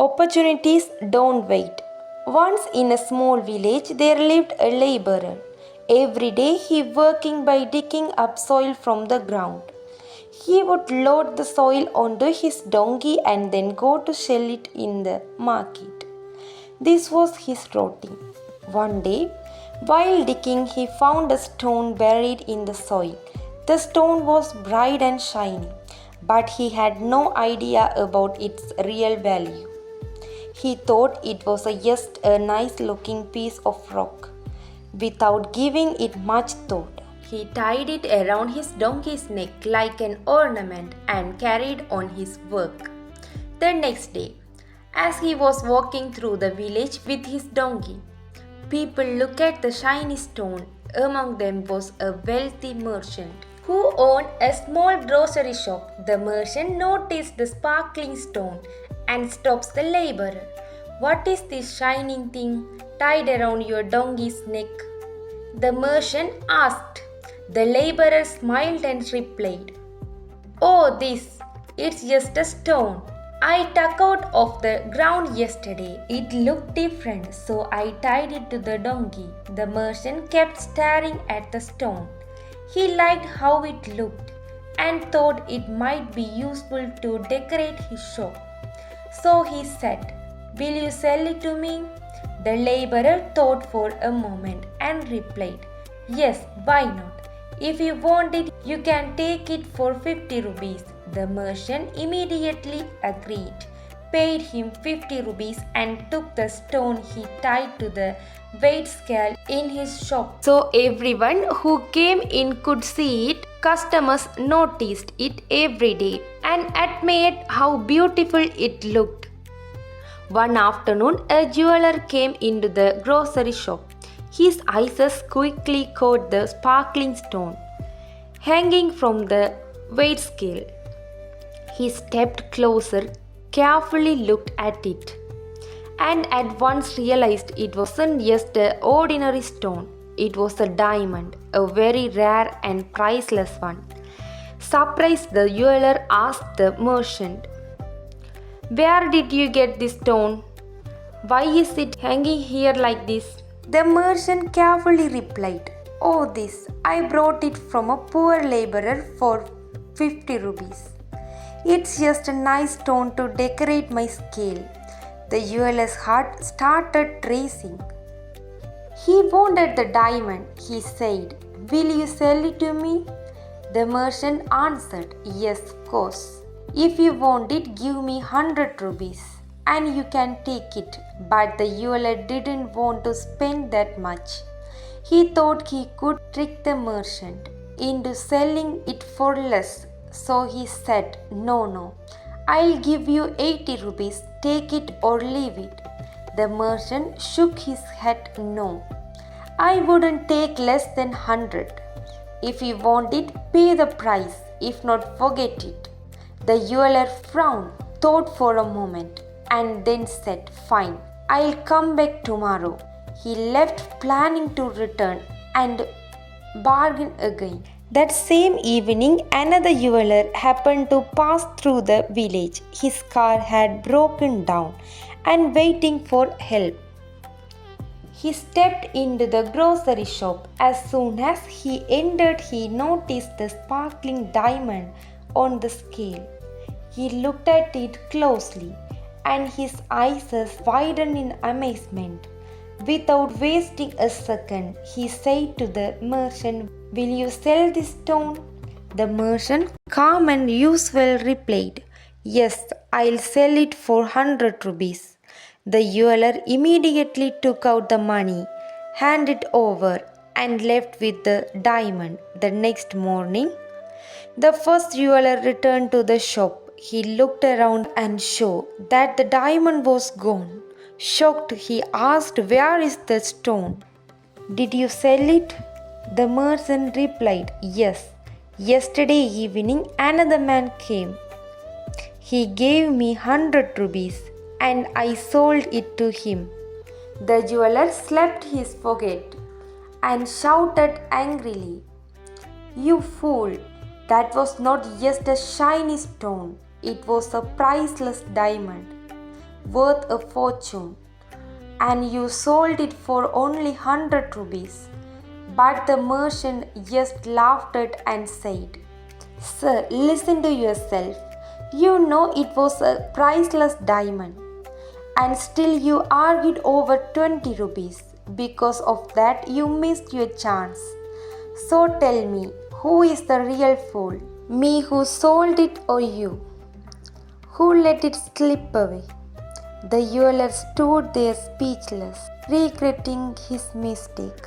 Opportunities don't wait. Once in a small village there lived a laborer. Every day he working by digging up soil from the ground. He would load the soil onto his donkey and then go to sell it in the market. This was his routine. One day, while digging, he found a stone buried in the soil. The stone was bright and shiny, but he had no idea about its real value. He thought it was just a nice looking piece of rock. Without giving it much thought, he tied it around his donkey's neck like an ornament and carried on his work. The next day, as he was walking through the village with his donkey, people looked at the shiny stone. Among them was a wealthy merchant who owned a small grocery shop. The merchant noticed the sparkling stone and stops the laborer. "What is this shining thing tied around your donkey's neck?" the merchant asked. The laborer smiled and replied, "Oh, it's just a stone I dug out of the ground yesterday. It looked different, so I tied it to the donkey." The merchant kept staring at the stone. He liked how it looked and thought it might be useful to decorate his shop. So he said, "Will you sell it to me?" The laborer thought for a moment and replied, "Yes, why not? If you want it, you can take it for 50 rupees. The merchant immediately agreed, paid him 50 rupees and took the stone he tied to the weight scale in his shop. So everyone who came in could see it. Customers noticed it every day and admired how beautiful it looked. One afternoon, a jeweler came into the grocery shop. His eyes quickly caught the sparkling stone hanging from the weight scale. He stepped closer, carefully looked at it, and at once realized it wasn't just an ordinary stone. It was a diamond, a very rare and priceless one. Surprised, the jeweler asked the merchant, "Where did you get this stone? Why is it hanging here like this?" The merchant carefully replied, "Oh, I brought it from a poor laborer for 50 rupees. It's just a nice stone to decorate my scale." The jeweler's heart started racing. He wanted the diamond. He said, "Will you sell it to me?" The merchant answered, "Yes, of course. If you want it, give me 100 rupees and you can take it." But the jeweler didn't want to spend that much. He thought he could trick the merchant into selling it for less. So he said, No, I'll give you 80 rupees. Take it or leave it." The merchant shook his head. "No, I wouldn't take less than 100. If you want it, pay the price. If not, forget it." The jeweler frowned, thought for a moment, and then said, "Fine, I'll come back tomorrow." He left, planning to return and bargain again. That same evening, another jeweler happened to pass through the village. His car had broken down and waiting for help. He stepped into the grocery shop. As soon as he entered, he noticed the sparkling diamond on the scale. He looked at it closely, and his eyes widened in amazement. Without wasting a second, he said to the merchant, "Will you sell this stone?" The merchant, calm and usual, replied, "Yes, I'll sell it for 100 rupees." The jeweler immediately took out the money, handed it over, and left with the diamond. The next morning, the first jeweler returned to the shop. He looked around and saw that the diamond was gone. Shocked, he asked, "Where is the stone? Did you sell it?" The merchant replied, "Yes. Yesterday evening another man came. He gave me 100 rupees and I sold it to him." The jeweler slapped his forehead and shouted angrily, "You fool! That was not just a shiny stone, it was a priceless diamond." worth a fortune, and you sold it for only 100 rupees. But the merchant just laughed at and said, "Sir, listen to yourself. You know it was a priceless diamond, and still you argued over 20 rupees. Because of that, you missed your chance. So tell me, who is the real fool? Me who sold it, or you who let it slip away?" The jeweler stood there speechless, regretting his mistake.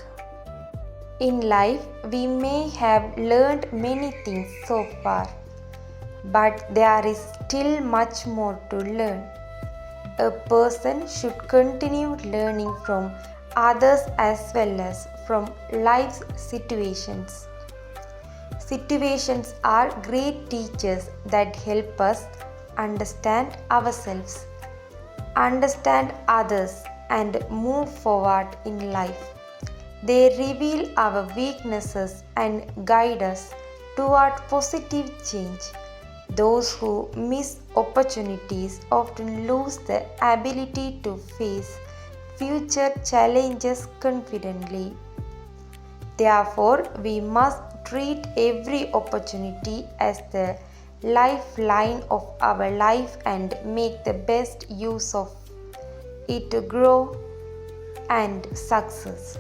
In life, we may have learned many things so far, but there is still much more to learn. A person should continue learning from others as well as from life's situations. Situations are great teachers that help us understand ourselves, understand others, and move forward in life. They reveal our weaknesses and guide us toward positive change. Those who miss opportunities often lose the ability to face future challenges confidently. Therefore, we must treat every opportunity as the lifeline of our life and make the best use of it to grow and success.